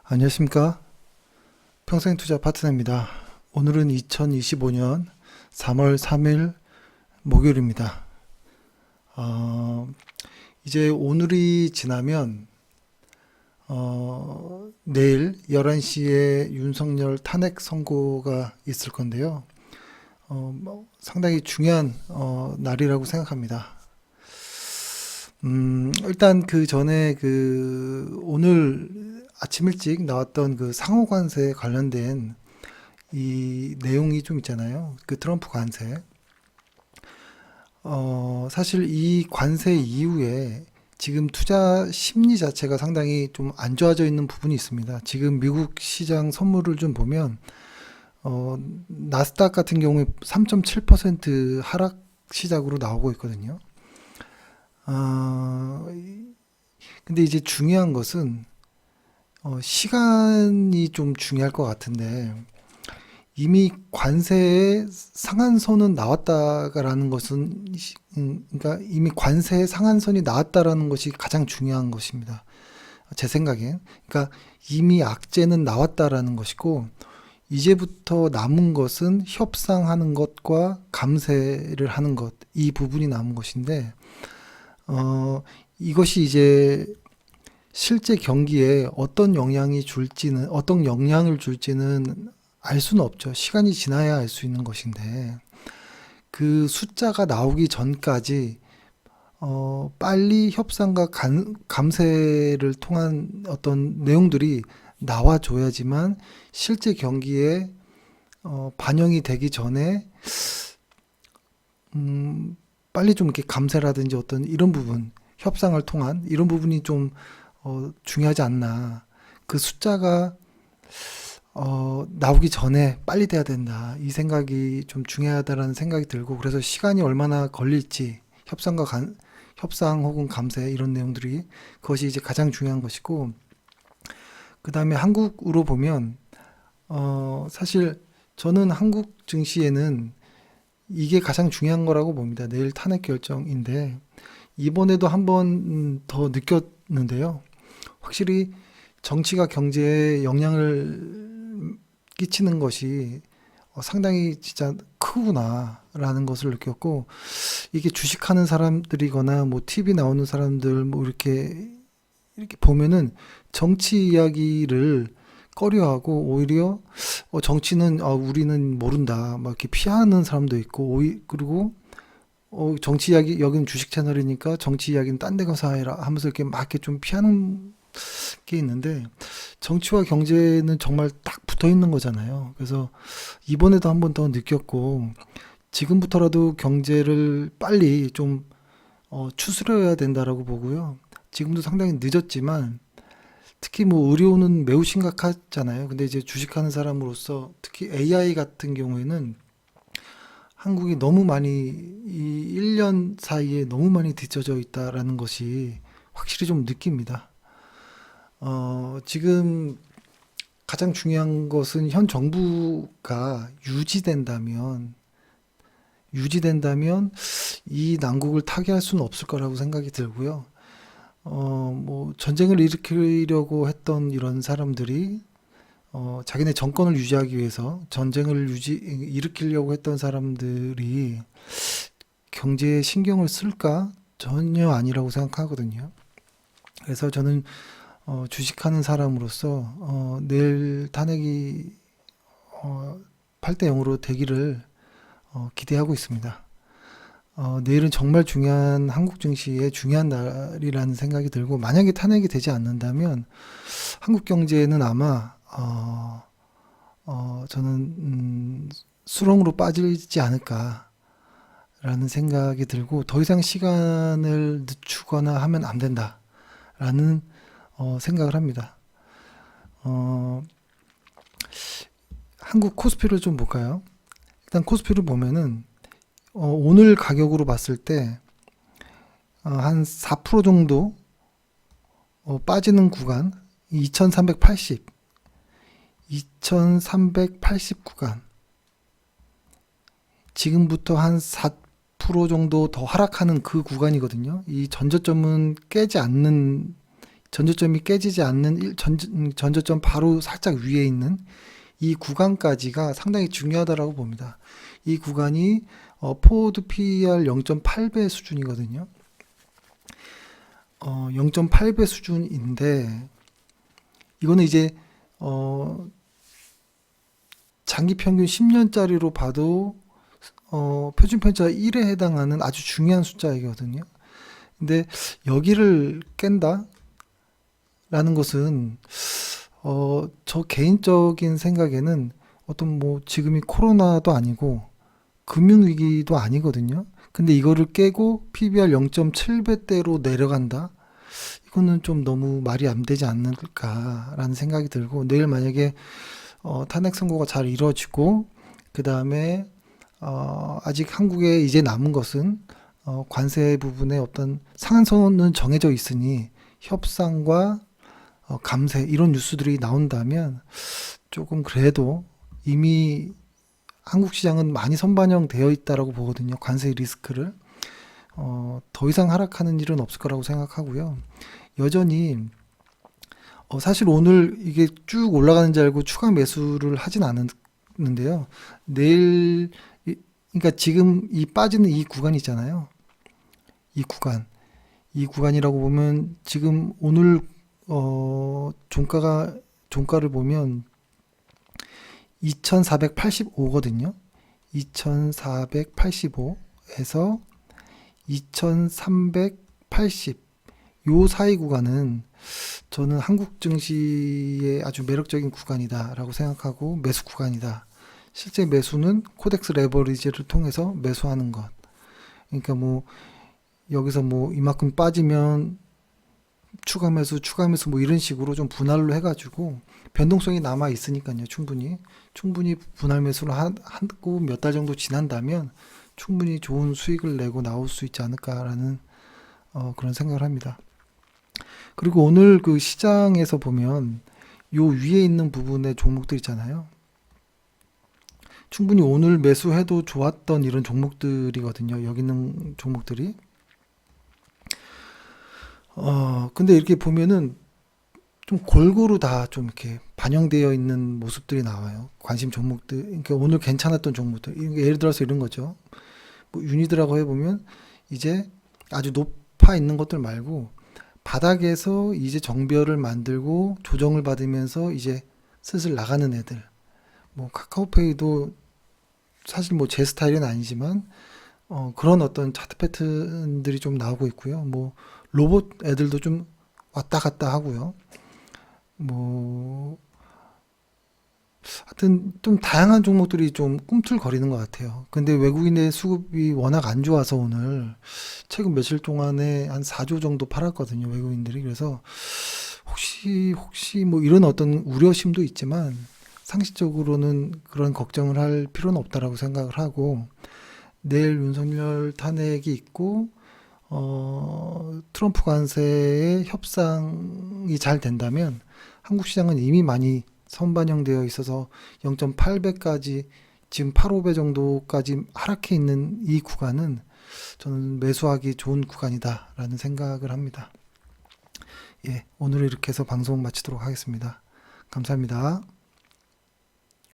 안녕하십니까? 평생투자 파트너입니다. 오늘은 2025년 3월 3일 목요일입니다. 어, 이제 오늘이 지나면 내일 11시에 윤석열 탄핵 선고가 있을 건데요. 상당히 중요한 날이라고 생각합니다. 일단 그 전에 오늘 아침 일찍 나왔던 그 상호관세 관련된 이 내용이 좀 있잖아요. 그 트럼프 관세. 사실 이 관세 이후에 지금 투자 심리 자체가 상당히 좀 안 좋아져 있는 부분이 있습니다. 지금 미국 시장 선물을 좀 보면, 나스닥 같은 경우에 3.7% 하락 시작으로 나오고 있거든요. 아, 근데 이제 중요한 것은 시간이 좀 중요할 것 같은데 이미 관세의 상한선은 나왔다라는 것은 그러니까 이미 관세의 상한선이 나왔다라는 것이 가장 중요한 것입니다. 제 생각엔. 그러니까 이미 악재는 나왔다라는 것이고 이제부터 남은 것은 협상하는 것과 감세를 하는 것, 이 부분이 남은 것인데 이것이 이제 실제 경기에 어떤 영향을 줄지는 알 수는 없죠. 시간이 지나야 알 수 있는 것인데, 그 숫자가 나오기 전까지, 빨리 협상과 감세를 통한 어떤 내용들이 나와줘야지만 실제 경기에, 반영이 되기 전에, 빨리 좀 이렇게 감세라든지 어떤 이런 부분, 협상을 통한 이런 부분이 좀 중요하지 않나. 그 숫자가 나오기 전에 빨리 돼야 된다. 이 생각이 좀 중요하다라는 생각이 들고 그래서 시간이 얼마나 걸릴지 협상 혹은 감세 이런 내용들이 그것이 이제 가장 중요한 것이고 그 다음에 한국으로 보면 사실 저는 한국 증시에는 이게 가장 중요한 거라고 봅니다. 내일 탄핵 결정인데 이번에도 한 번 더 느꼈는데요. 확실히 정치가 경제에 영향을 끼치는 것이 상당히 진짜 크구나라는 것을 느꼈고 이게 주식하는 사람들이거나 뭐 TV 나오는 사람들 뭐 이렇게 보면은 정치 이야기를 꺼려하고 오히려 정치는 우리는 모른다 막 이렇게 피하는 사람도 있고 그리고 정치 이야기 여기는 주식 채널이니까 정치 이야기는 딴 데 가서 해라 하면서 이렇게 막 이렇게 좀 피하는 게 있는데 정치와 경제는 정말 딱 붙어 있는 거잖아요. 그래서 이번에도 한 번 더 느꼈고 지금부터라도 경제를 빨리 좀 추스려야 된다라고 보고요. 지금도 상당히 늦었지만 특히 뭐 의료는 매우 심각하잖아요. 근데 이제 주식하는 사람으로서 특히 AI 같은 경우에는 한국이 너무 많이 이 1년 사이에 너무 많이 뒤쳐져 있다라는 것이 확실히 좀 느낍니다. 지금 가장 중요한 것은 현 정부가 유지된다면 이 난국을 타개할 수는 없을 거라고 생각이 들고요. 뭐 전쟁을 일으키려고 했던 이런 사람들이 자기네 정권을 유지하기 위해서 일으키려고 했던 사람들이 경제에 신경을 쓸까? 전혀 아니라고 생각하거든요. 그래서 저는 주식하는 사람으로서 내일 탄핵이 8대 0으로 되기를 기대하고 있습니다. 내일은 정말 중요한 한국 증시의 중요한 날이라는 생각이 들고 만약에 탄핵이 되지 않는다면 한국 경제는 아마 저는 수렁으로 빠지지 않을까라는 생각이 들고 더 이상 시간을 늦추거나 하면 안 된다라는 생각을 합니다. 어, 한국 코스피를 좀 볼까요? 일단 코스피를 보면은 오늘 가격으로 봤을 때 한 4% 정도 빠지는 구간 2380 구간 지금부터 한 4% 정도 더 하락하는 그 구간이거든요. 이 전저점은 깨지 않는 전저점이 깨지지 않는 전저점 바로 살짝 위에 있는 이 구간까지가 상당히 중요하다라고 봅니다. 이 구간이 포워드 PER 0.8배 수준이거든요. 0.8배 수준인데 이거는 이제 장기 평균 10년짜리로 봐도 표준 편차 1에 해당하는 아주 중요한 숫자이거든요. 근데 여기를 깬다라는 것은 저 개인적인 생각에는 어떤 뭐 지금이 코로나도 아니고 금융위기도 아니거든요. 근데 이거를 깨고 PBR 0.7배대로 내려간다? 이거는 좀 너무 말이 안 되지 않을까라는 생각이 들고, 내일 만약에 탄핵 선고가 잘 이루어지고, 그 다음에 아직 한국에 이제 남은 것은 관세 부분에 어떤 상한선은 정해져 있으니 협상과 감세 이런 뉴스들이 나온다면 조금 그래도 이미 한국 시장은 많이 선반영되어 있다라고 보거든요. 관세 리스크를. 더 이상 하락하는 일은 없을 거라고 생각하고요. 여전히 사실 오늘 이게 쭉 올라가는 줄 알고 추가 매수를 하진 않았는데요. 내일 그러니까 지금 이 빠지는 이 구간 있잖아요. 이 구간이라고 보면 지금 오늘 종가를 보면 2485거든요. 2485에서 2380 요 사이 구간은 저는 한국 증시의 아주 매력적인 구간이다라고 생각하고 매수 구간이다. 실제 매수는 코덱스 레버리지를 통해서 매수하는 것. 그러니까 뭐 여기서 뭐 이만큼 빠지면 추가 매수 뭐 이런 식으로 좀 분할로 해가지고 변동성이 남아 있으니까요. 충분히 분할 매수를 하고 몇 달 정도 지난다면 충분히 좋은 수익을 내고 나올 수 있지 않을까라는 그런 생각을 합니다. 그리고 오늘 그 시장에서 보면 요 위에 있는 부분의 종목들 있잖아요. 충분히 오늘 매수해도 좋았던 이런 종목들이거든요. 여기 있는 종목들이. 근데 이렇게 보면은 좀 골고루 다 좀 이렇게 반영되어 있는 모습들이 나와요. 관심 종목들, 그러니까 오늘 괜찮았던 종목들. 예를 들어서 이런 거죠. 뭐 유니드라고 해보면 이제 아주 높아 있는 것들 말고 바닥에서 이제 정별을 만들고 조정을 받으면서 이제 슬슬 나가는 애들. 뭐 카카오페이도 사실 뭐 제 스타일은 아니지만 그런 어떤 차트 패턴들이 좀 나오고 있고요. 뭐 로봇 애들도 좀 왔다 갔다 하고요. 뭐 하여튼 좀 다양한 종목들이 좀 꿈틀거리는 것 같아요. 근데 외국인의 수급이 워낙 안 좋아서 오늘 최근 며칠 동안에 한 4조 정도 팔았거든요. 외국인들이. 그래서 혹시 뭐 이런 어떤 우려심도 있지만 상식적으로는 그런 걱정을 할 필요는 없다라고 생각을 하고, 내일 윤석열 탄핵이 있고 트럼프 관세의 협상이 잘 된다면 한국 시장은 이미 많이 선반영되어 있어서 0.8배까지 지금 8~5배 정도까지 하락해 있는 이 구간은 저는 매수하기 좋은 구간이다라는 생각을 합니다. 예, 오늘 이렇게 해서 방송 마치도록 하겠습니다. 감사합니다.